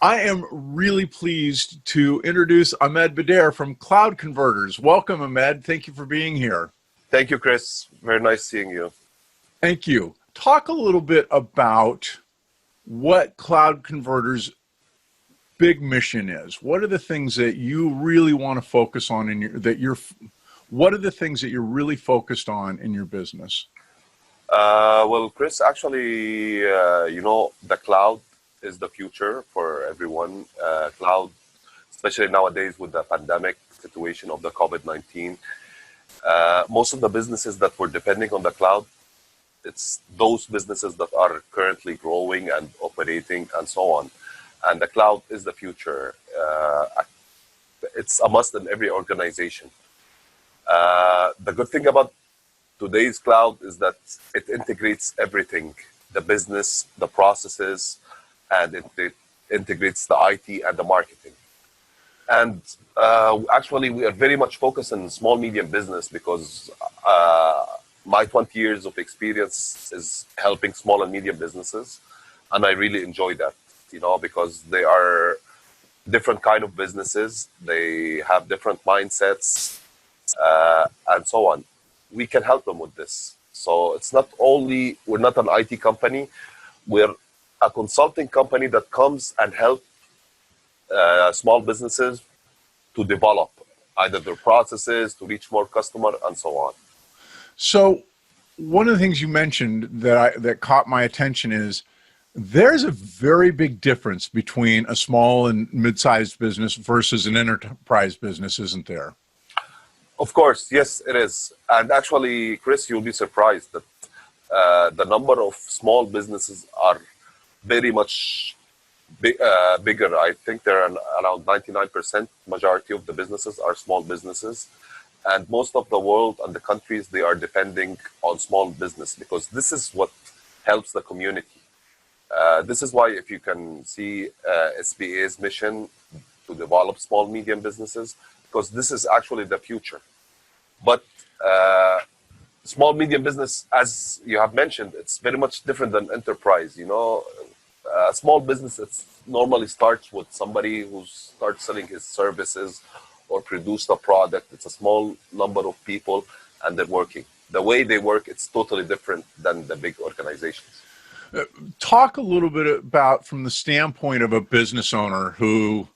I am really pleased to introduce Ahmed Bedir from Cloud Converters. Welcome, Ahmed. Thank you for being here. Thank you, Chris. Very nice seeing you. Thank you. Talk a little bit about what Cloud Converters' big mission is. What are the things that you really want to focus on what are the things that you're really focused on in your business? Well, Chris, actually, the cloud is the future for everyone. Cloud, especially nowadays with the pandemic situation of the COVID-19, most of the businesses that were depending on the cloud, it's those businesses that are currently growing and operating and so on. And the cloud is the future. It's a must in every organization. The good thing about today's cloud is that it integrates everything, the business, the processes, and it integrates the IT and the marketing. And actually, we are very much focused on small, medium business because my 20 years of experience is helping small and medium businesses. And I really enjoy that, because they are different kind of businesses. They have different mindsets and so on. We can help them with this. So it's not only, we're not an IT company, we're a consulting company that comes and help small businesses to develop either their processes, to reach more customer, and so on. So one of the things you mentioned that caught my attention is there's a very big difference between a small and mid-sized business versus an enterprise business, isn't there? Of course, yes, it is. And actually, Chris, you'll be surprised that the number of small businesses are very much bigger. I think there are around 99% majority of the businesses are small businesses. And most of the world and the countries, they are depending on small business because this is what helps the community. This is why if you can see SBA's mission to develop small, medium businesses, because this is actually the future. But small, medium business, as you have mentioned, it's very much different than enterprise. A small business, it normally starts with somebody who starts selling his services or produce a product. It's a small number of people and they're working. The way they work, it's totally different than the big organizations. Talk a little bit about from the standpoint of a business owner who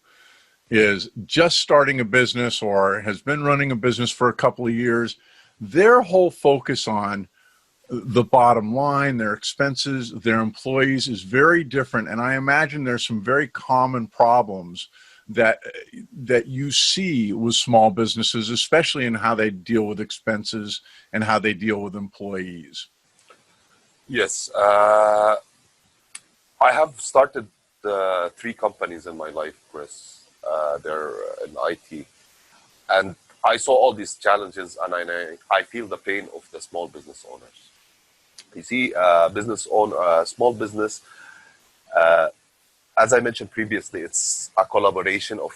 is just starting a business or has been running a business for a couple of years, their whole focus on the bottom line, their expenses, their employees is very different. And I imagine there's some very common problems that you see with small businesses, especially in how they deal with expenses and how they deal with employees. Yes. I have started 3 companies in my life, Chris. They're in IT. And I saw all these challenges and I feel the pain of the small business owners. You see, small business, as I mentioned previously, it's a collaboration of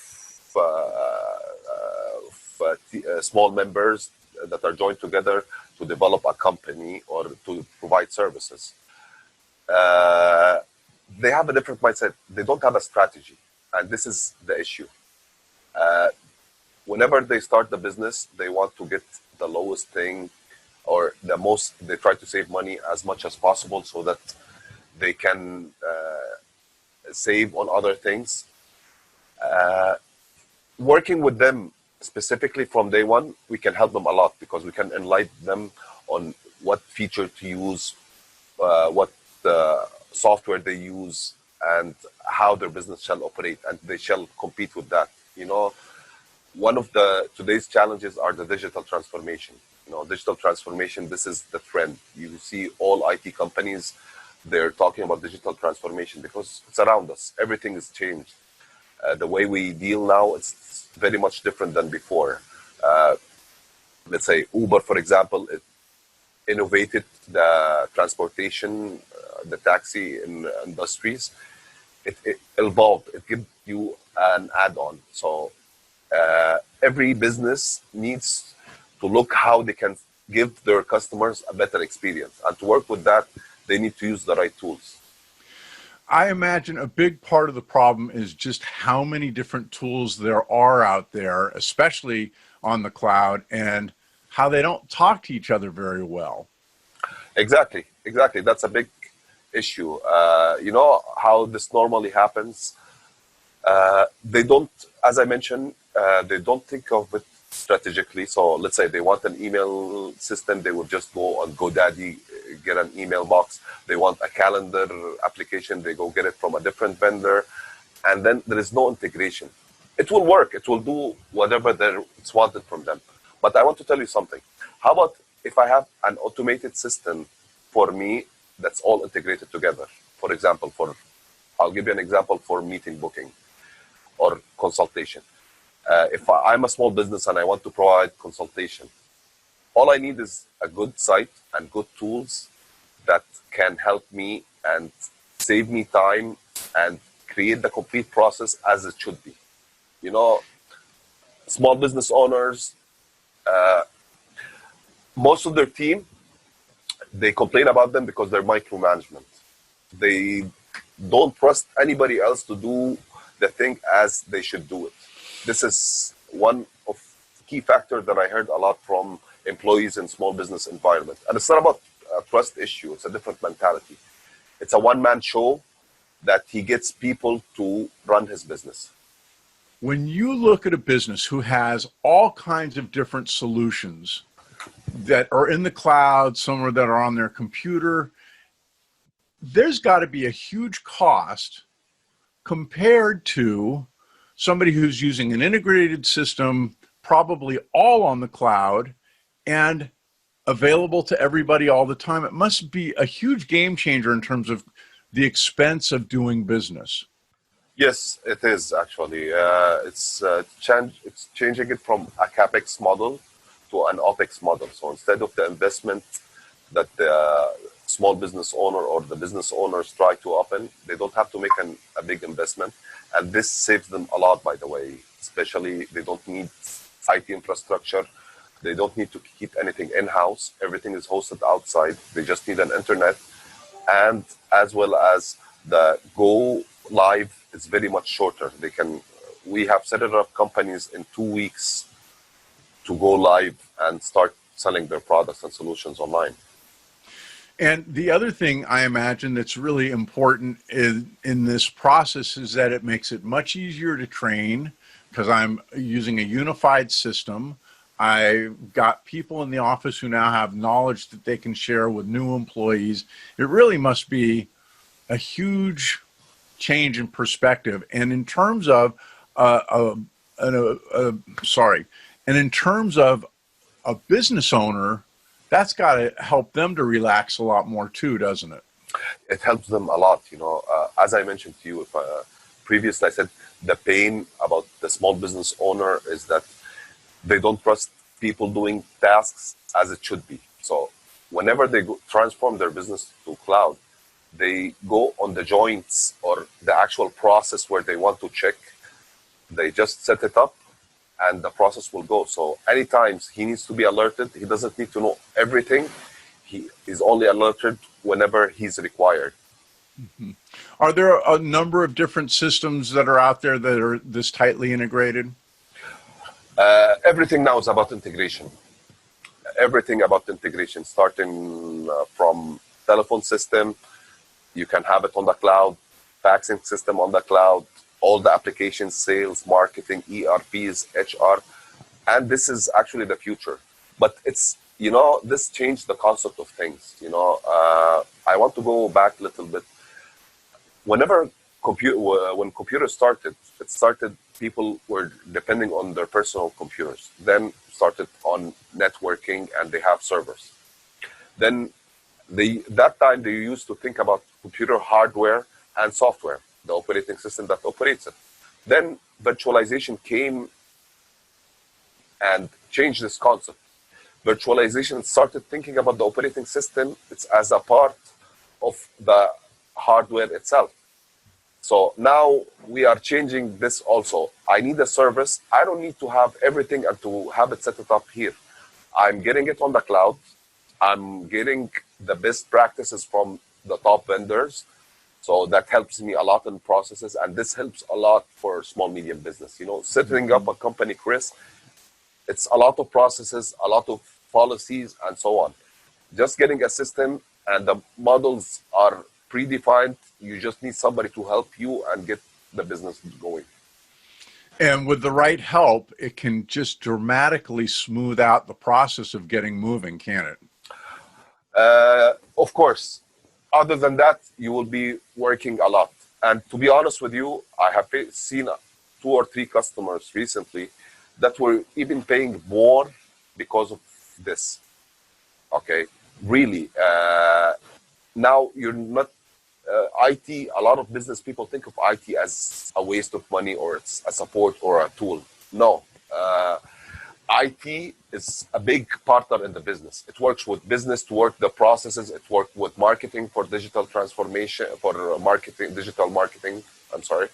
small members that are joined together to develop a company or to provide services. They have a different mindset. They don't have a strategy. And this is the issue. Whenever they start the business, they want to get the lowest thing or they try to save money as much as possible so that they can save on other things. Working with them specifically from day one, we can help them a lot because we can enlighten them on what feature to use, what software they use, and how their business shall operate, and they shall compete with that. One of today's challenges are the digital transformation. Digital transformation, this is the trend. You see all IT companies, they're talking about digital transformation because it's around us. Everything has changed. The way we deal now, it's very much different than before. Let's say Uber, for example, it innovated the transportation, the taxi in industries. It evolved. It gives you an add-on. So every business needs to look how they can give their customers a better experience. And to work with that, they need to use the right tools. I imagine a big part of the problem is just how many different tools there are out there, especially on the cloud, and how they don't talk to each other very well. Exactly, exactly. That's a big issue. You know how this normally happens? They don't, as I mentioned, they don't think of it strategically. So let's say they want an email system, they would just go on GoDaddy, get an email box. They want a calendar application, they go get it from a different vendor, and then there is no integration. It will work. It will do whatever it's wanted from them. But I want to tell you something. How about if I have an automated system for me that's all integrated together? For example, I'll give you an example for meeting booking or consultation. If I'm a small business and I want to provide consultation, all I need is a good site and good tools that can help me and save me time and create the complete process as it should be. You know, small business owners, most of their team, they complain about them because they're micromanagement. They don't trust anybody else to do the thing as they should do it. This is one of key factors that I heard a lot from employees in small business environment. And it's not about a trust issue. It's a different mentality. It's a one-man show that he gets people to run his business. When you look at a business who has all kinds of different solutions that are in the cloud, some that are on their computer, there's got to be a huge cost compared to somebody who's using an integrated system, probably all on the cloud and available to everybody all the time. It must be a huge game changer in terms of the expense of doing business. Yes, it is actually. It's changing it from a capex model to an opex model. So instead of the investment that the small business owner or the business owners try to open, they don't have to make a big investment, and this saves them a lot. By the way, especially they don't need IT infrastructure. They don't need to keep anything in-house. Everything is hosted outside. They just need an internet, and as well as the go live is very much shorter. We have set it up companies in 2 weeks to go live and start selling their products and solutions online. And the other thing I imagine that's really important in this process is that it makes it much easier to train because I'm using a unified system. I've got people in the office who now have knowledge that they can share with new employees. It really must be a huge change in perspective. And in terms of in terms of a business owner, that's got to help them to relax a lot more too, doesn't it? It helps them a lot. As I mentioned to you previously, I said the pain about the small business owner is that they don't trust people doing tasks as it should be. So whenever they transform their business to cloud, they go on the joints or the actual process where they want to check. They just set it up and the process will go. So anytime he needs to be alerted, he doesn't need to know everything. He is only alerted whenever he's required. Mm-hmm. Are there a number of different systems that are out there that are this tightly integrated? Everything now is about integration. Everything about integration, starting from telephone system, you can have it on the cloud, faxing system on the cloud, all the applications, sales, marketing, ERPs, HR, and this is actually the future. But it's, this changed the concept of things. I want to go back a little bit. When computers started, people were depending on their personal computers. Then started on networking and they have servers. Then that time they used to think about computer hardware and software, the operating system that operates it. Then virtualization came and changed this concept. Virtualization started thinking about the operating system it's as a part of the hardware itself. So now we are changing this also. I need a service. I don't need to have everything and to have it set it up here. I'm getting it on the cloud. I'm getting the best practices from the top vendors. So that helps me a lot in processes, and this helps a lot for small medium business. You know, setting up Mhm. a company, Chris, it's a lot of processes, a lot of policies, and so on. Just getting a system and the models are predefined. You just need somebody to help you and get the business going. And with the right help, it can just dramatically smooth out the process of getting moving, can it? Of course, other than that, you will be working a lot. And to be honest with you, I have seen 2 or 3 customers recently that were even paying more because of this. Okay, really. Now you're not IT. A lot of business people think of IT as a waste of money or it's a support or a tool. No, IT is a big partner in the business. It works with business to work the processes. It works with marketing for digital transformation, for marketing, digital marketing. I'm sorry,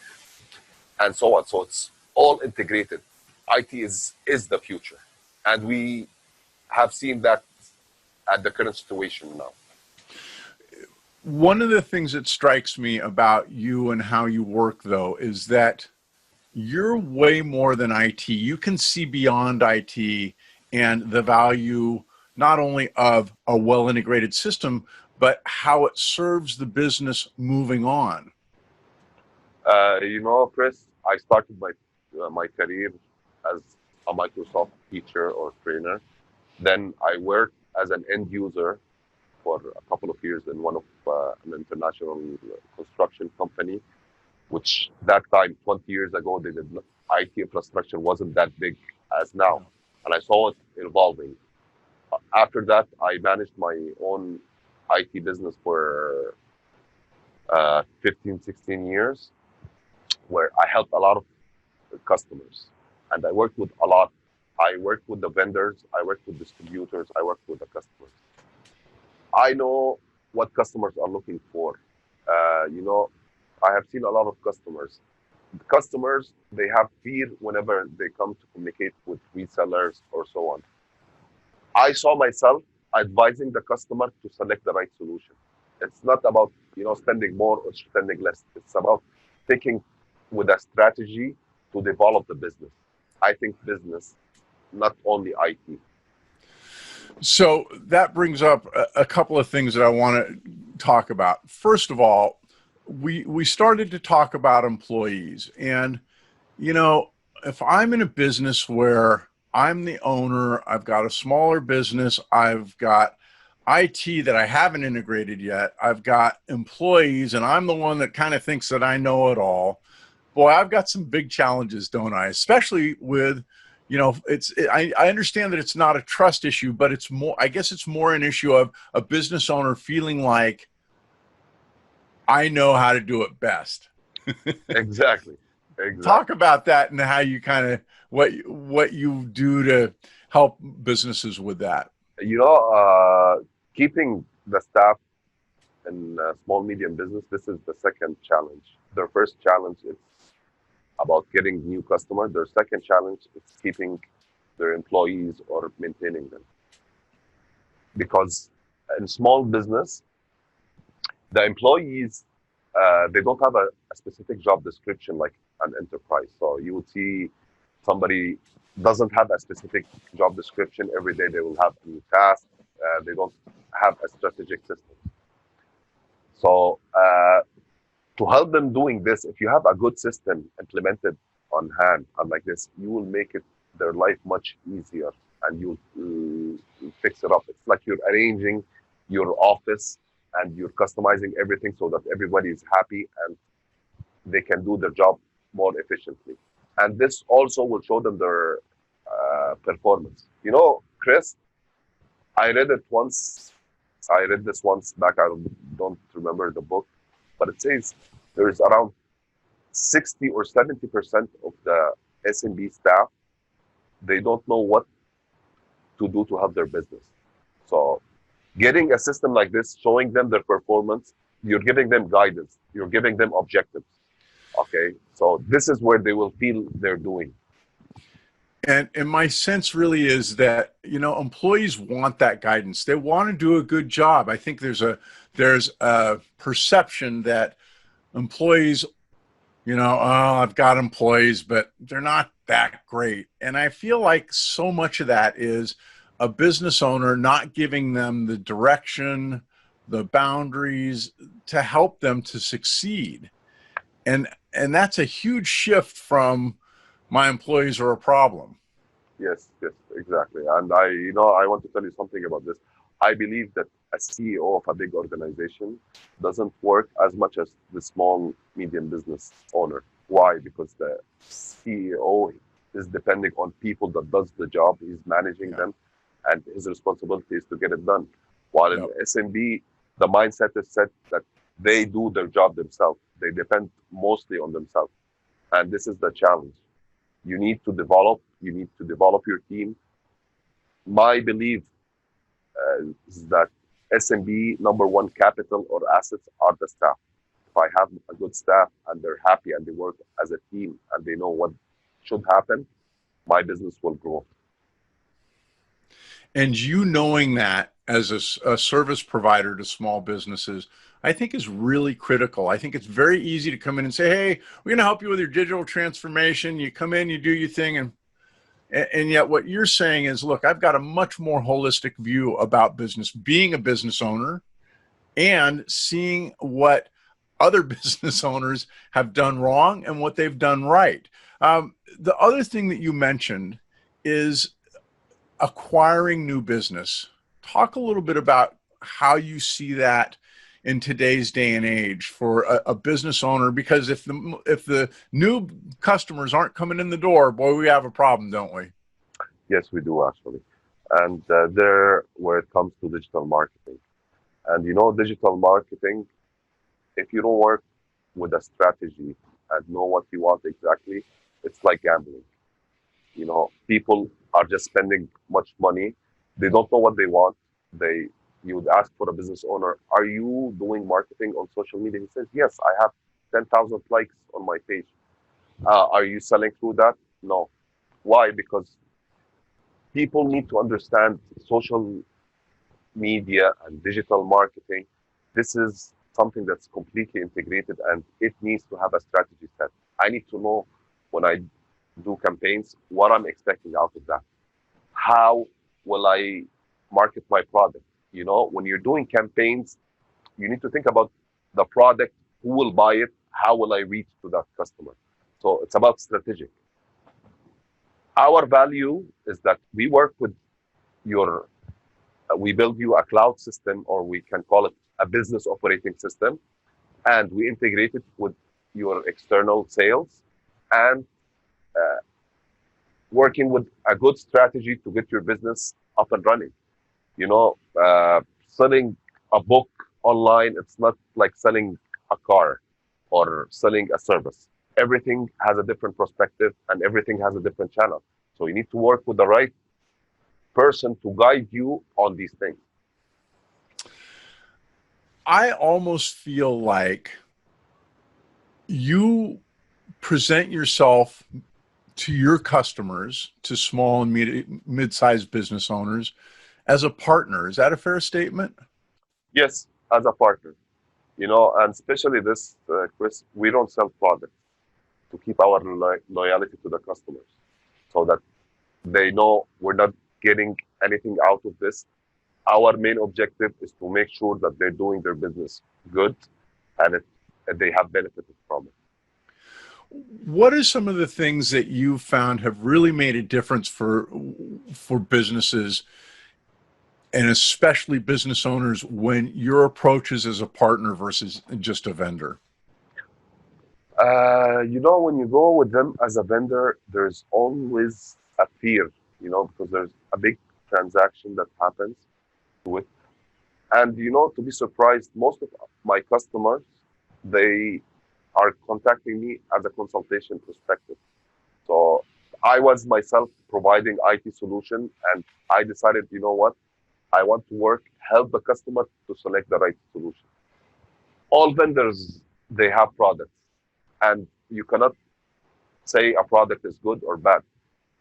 and so on. So it's all integrated. IT is the future, and we have seen that at the current situation now. One of the things that strikes me about you and how you work, though, is that you're way more than IT. You can see beyond IT and the value not only of a well integrated system, but how it serves the business moving on. You know, Chris, I started my career as a Microsoft teacher or trainer. Then I worked as an end user for a couple of years in one of an international construction company, which that time, 20 years ago, they did not, IT infrastructure wasn't that big as now. And I saw it evolving. After that, I managed my own IT business for 15, 16 years, where I helped a lot of customers. And I worked with a lot. I worked with the vendors, I worked with distributors, I worked with the customers. I know what customers are looking for. You know, I have seen a lot of customers. The customers, they have fear whenever they come to communicate with resellers or so on. I saw myself advising the customer to select the right solution. It's not about, you know, spending more or spending less. It's about taking with a strategy to develop the business. I think business, not only IT. So that brings up a couple of things that I want to talk about. First of all, we started to talk about employees, and you know, if I'm in a business where I'm the owner, I've got a smaller business, I've got IT that I haven't integrated yet, I've got employees, and I'm the one that kind of thinks that I know it all. Boy, I've got some big challenges, don't I? Especially with, you know, I understand that it's not a trust issue, but it's more, I guess it's more an issue of a business owner feeling like I know how to do it best. Exactly. Talk Exactly. about that and how you kind of what you do to help businesses with that. You know, keeping the staff in small medium business, this is the second challenge. Their first challenge is about getting new customers. Their second challenge is keeping their employees or maintaining them. Because in small business, the employees, they don't have a specific job description like an enterprise. So you would see somebody doesn't have a specific job description. Every day they will have a new task. They don't have a strategic system. So to help them doing this, if you have a good system implemented on hand, unlike this, you will make it their life much easier, and you'll fix it up. It's like you're arranging your office and you're customizing everything so that everybody is happy and they can do their job more efficiently. And this also will show them their performance. You know, Chris, I read it once. I read this once back. I don't remember the book, but it says there's around 60 or 70% of the SMB staff, they don't know what to do to help their business. So getting a system like this, showing them their performance, you're giving them guidance, you're giving them objectives. Okay, so this is where they will feel they're doing. And my sense really is that, you know, employees want that guidance. They want to do a good job. I think there's a perception that employees, oh, I've got employees, but they're not that great. And I feel like so much of that is a business owner not giving them the direction, the boundaries to help them to succeed. And that's a huge shift from my employees are a problem. Yes, yes, exactly. And I want to tell you something about this. I believe that a CEO of a big organization doesn't work as much as the small, medium business owner. Why? Because the CEO is depending on people that does the job. He's managing Yeah. them, and his responsibility is to get it done. While in Yep. SMB, the mindset is set that they do their job themselves. They depend mostly on themselves, and this is the challenge. You need to develop your team. My belief is that SMB number one capital or assets are the staff. If I have a good staff and they're happy and they work as a team and they know what should happen, my business will grow. And knowing that as a service provider to small businesses, I think is really critical. I think it's very easy to come in and say, hey, we're going to help you with your digital transformation. You come in, you do your thing. And yet what you're saying is, look, I've got a much more holistic view about business, being a business owner and seeing what other business owners have done wrong and what they've done right. The other thing that you mentioned is acquiring new business. Talk a little bit about how you see that in today's day and age for a business owner, because if the new customers aren't coming in the door, boy, we have a problem, don't we? Yes, we do actually. And there, where it comes to digital marketing. And digital marketing, if you don't work with a strategy and know what you want exactly, it's like gambling. People are just spending much money. They don't know what they want. They You would ask for a business owner, are you doing marketing on social media? He says, yes, I have 10,000 likes on my page. Are you selling through that? No. Why? Because people need to understand social media and digital marketing. This is something that's completely integrated and it needs to have a strategy set. I need to know when I do campaigns what I'm expecting out of that. How will I market my product? When you're doing campaigns, you need to think about the product, who will buy it, how will I reach to that customer. So it's about strategic. Our value is that we work with your, we build you a cloud system, or we can call it a business operating system, and we integrate it with your external sales and working with a good strategy to get your business up and running. Selling a book online, it's not like selling a car or selling a service. Everything has a different perspective and everything has a different channel. So you need to work with the right person to guide you on these things. I almost feel like you present yourself to your customers, to small and mid-sized business owners, as a partner. Is that a fair statement? Yes, as a partner, and especially this, Chris, we don't sell products to keep our loyalty to the customers so that they know we're not getting anything out of this. Our main objective is to make sure that they're doing their business good and and they have benefited from it. What are some of the things that you found have really made a difference for businesses, and especially business owners, when your approach is as a partner versus just a vendor? When you go with them as a vendor, there's always a fear, because there's a big transaction that happens to it. And, to be surprised, most of my customers, they are contacting me as a consultation perspective. So I was myself providing IT solution, and I decided, what? I want to help the customer to select the right solution. All vendors, they have products, and you cannot say a product is good or bad.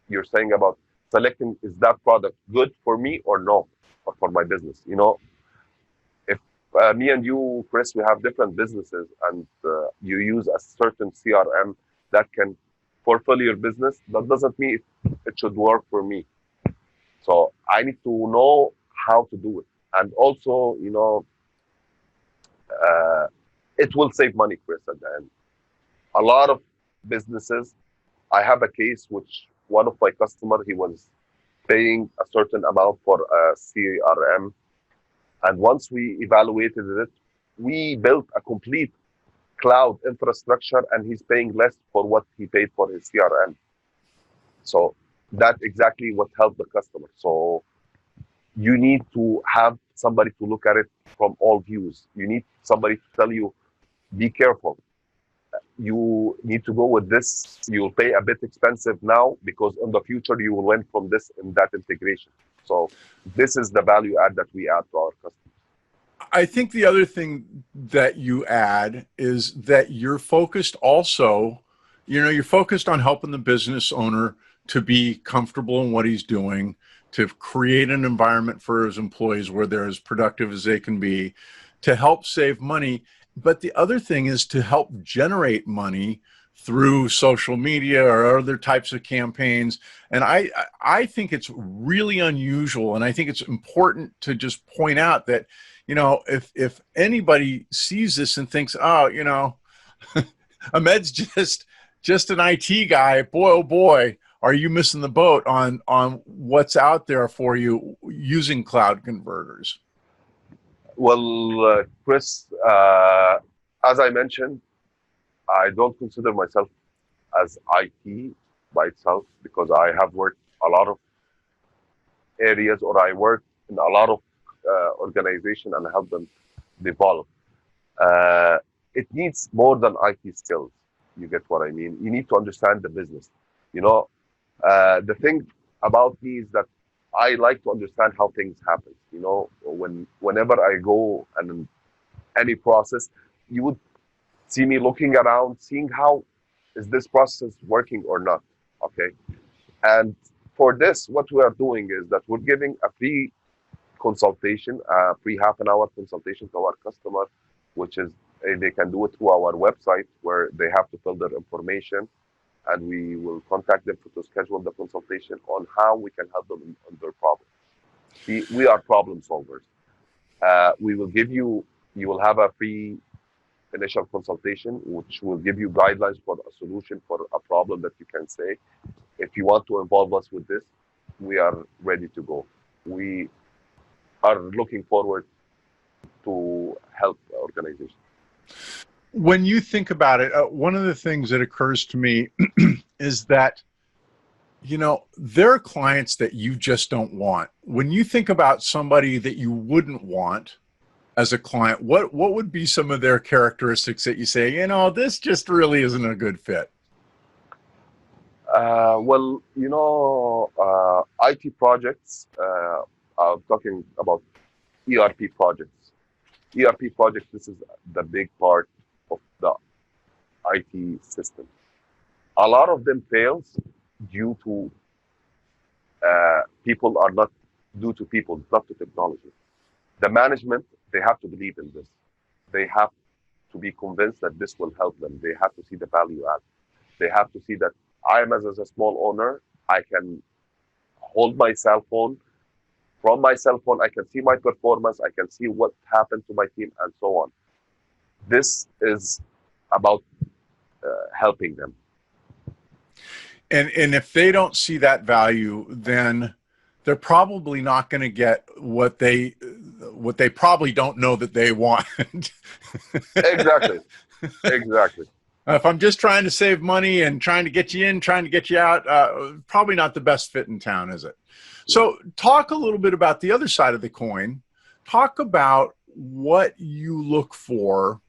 You're saying about selecting, is that product good for me or no, or for my business. If me and you, Chris, we have different businesses, and you use a certain CRM that can fulfill your business. That doesn't mean it should work for me. So I need to know how to do it, and also, uh, it will save money, Chris. At the end, a lot of businesses. I have a case which one of my customer he was paying a certain amount for a CRM, and once we evaluated it, we built a complete cloud infrastructure, and he's paying less for what he paid for his CRM. So that's exactly what helped the customer. So you need to have somebody to look at it from all views. You need somebody to tell you, be careful. You need to go with this. You'll pay a bit expensive now because in the future you will win from this and that integration. So this is the value add that we add to our customers. I think the other thing that you add is that you're focused also, you're focused on helping the business owner to be comfortable in what he's doing, to create an environment for his employees where they're as productive as they can be, to help save money. But the other thing is to help generate money through social media or other types of campaigns. And I think it's really unusual. And I think it's important to just point out that, if anybody sees this and thinks, oh, Ahmed's just an IT guy, boy, oh boy, are you missing the boat on what's out there for you using cloud converters? Well, Chris, as I mentioned, I don't consider myself as IT by itself because I have worked a lot of areas, or I work in a lot of organization and help them develop. Uh, it needs more than IT skills. You get what I mean? You need to understand the business. You know, the thing about me is that I like to understand how things happen. Whenever I go and any process, you would see me looking around, seeing how is this process working or not. Okay, and for this, what we are doing is that we're giving a free consultation, a free half an hour consultation to our customer, which is they can do it through our website where they have to fill their information, and we will contact them to schedule the consultation on how we can help them on their problem. We are problem solvers. We will give you, you will have a free initial consultation, which will give you guidelines for a solution for a problem that you can say. If you want to involve us with this, we are ready to go. We are looking forward to help the organization. When you think about it, one of the things that occurs to me is that, there are clients that you just don't want. When you think about somebody that you wouldn't want as a client, what would be some of their characteristics that you say, this just really isn't a good fit? Well, IT projects, I'm talking about ERP projects. ERP projects, this is the big part of the IT system. A lot of them fails due to people are not, due to people, not to technology. The management, they have to believe in this. They have to be convinced that this will help them. They have to see the value add. They have to see that I am, as a small owner, I can hold my cell phone. From my cell phone, I can see my performance. I can see what happened to my team and so on. This is about helping them. And if they don't see that value, then they're probably not going to get what they probably don't know that they want. Exactly. Exactly. If I'm just trying to save money and trying to get you in, trying to get you out, probably not the best fit in town, is it? So talk a little bit about the other side of the coin. Talk about what you look for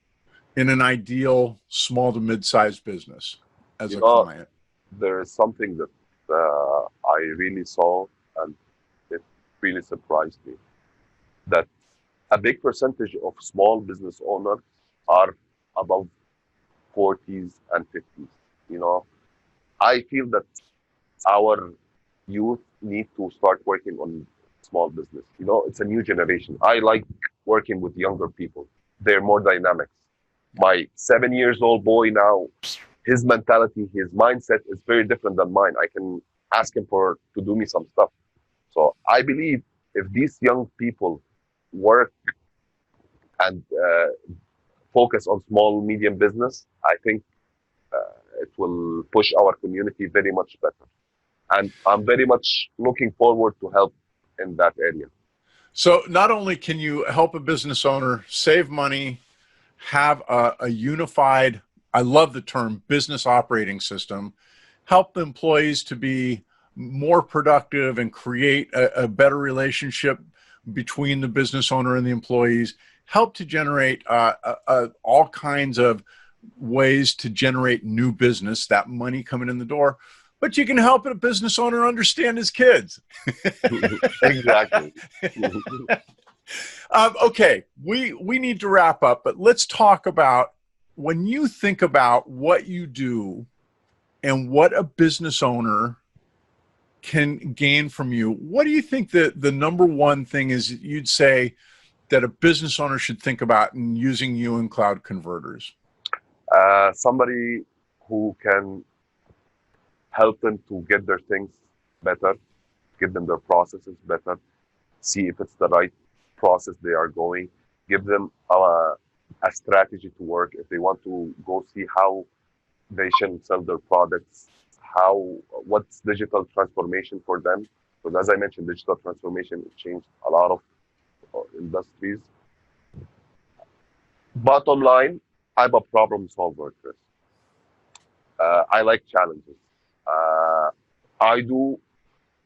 in an ideal small to mid-sized business as a client. There is something that I really saw, and it really surprised me, that a big percentage of small business owners are above 40s and 50s. I feel that our youth need to start working on small business. It's a new generation. I like working with younger people. They're more dynamic. My 7 years old boy now, his mentality, his mindset is very different than mine. I can ask him to do me some stuff. So I believe if these young people work and focus on small, medium business, I think it will push our community very much better. And I'm very much looking forward to help in that area. So not only can you help a business owner save money, have a unified, I love the term business operating system, help the employees to be more productive and create a better relationship between the business owner and the employees, help to generate all kinds of ways to generate new business, that money coming in the door. But you can help a business owner understand his kids. Exactly. Okay, we need to wrap up, but let's talk about when you think about what you do and what a business owner can gain from you. What do you think that the number one thing is you'd say that a business owner should think about in using you in Cloud Converters? Somebody who can help them to get their things better, give them their processes better, see if it's the right process they are going, give them a strategy to work if they want to go see how they should sell their products, what's digital transformation for them. Because as I mentioned, digital transformation has changed a lot of industries. Bottom line, I'm a problem solver, Chris. I like challenges. I do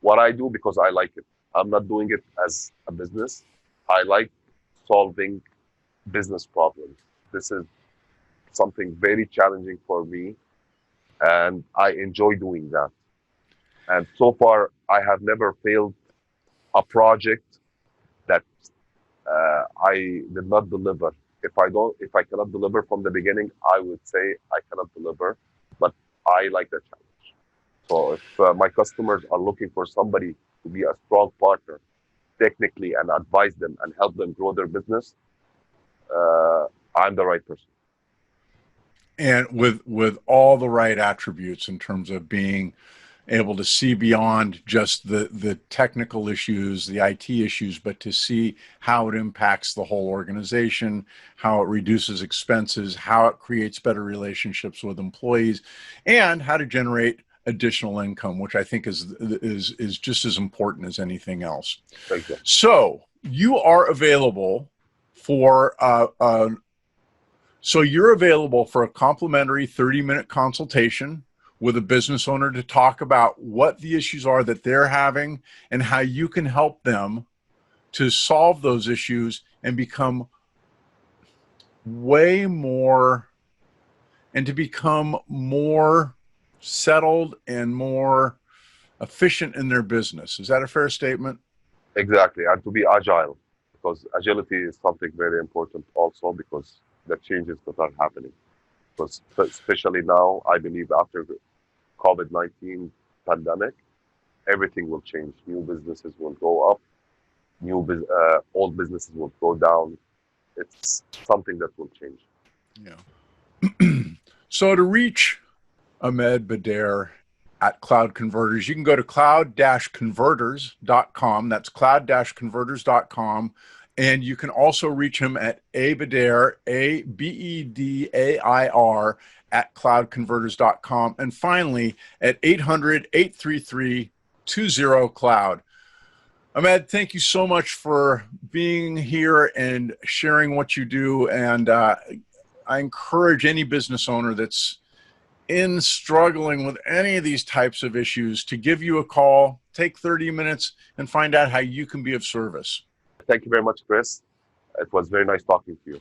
what I do because I like it. I'm not doing it as a business. I like solving business problems. This is something very challenging for me, and I enjoy doing that. And so far, I have never failed a project that I did not deliver. If I cannot deliver from the beginning, I would say I cannot deliver. But I like that challenge. So if my customers are looking for somebody to be a strong partner, technically, and advise them and help them grow their business, I'm the right person. And with all the right attributes in terms of being able to see beyond just the technical issues, the IT issues, but to see how it impacts the whole organization, how it reduces expenses, how it creates better relationships with employees, and how to generate additional income, which I think is just as important as anything else. Thank you. So you are available for you're available for a complimentary 30-minute consultation with a business owner to talk about what the issues are that they're having and how you can help them to solve those issues and become way more and to become more settled and more efficient in their business. Is that a fair statement? Exactly. And to be agile, because agility is something very important also because the changes that are happening. Because especially now, I believe after the COVID-19 pandemic, everything will change. New businesses will go up. Old businesses will go down. It's something that will change. Yeah. So to reach Ahmed Bedir at Cloud Converters, you can go to cloud-converters.com. That's cloud-converters.com. And you can also reach him at Bedir, Bedair, at cloudconverters.com. And finally, at 800-833-20-CLOUD. Ahmed, thank you so much for being here and sharing what you do. And I encourage any business owner that's struggling with any of these types of issues to give you a call, take 30 minutes, and find out how you can be of service. Thank you very much, Chris. It was very nice talking to you.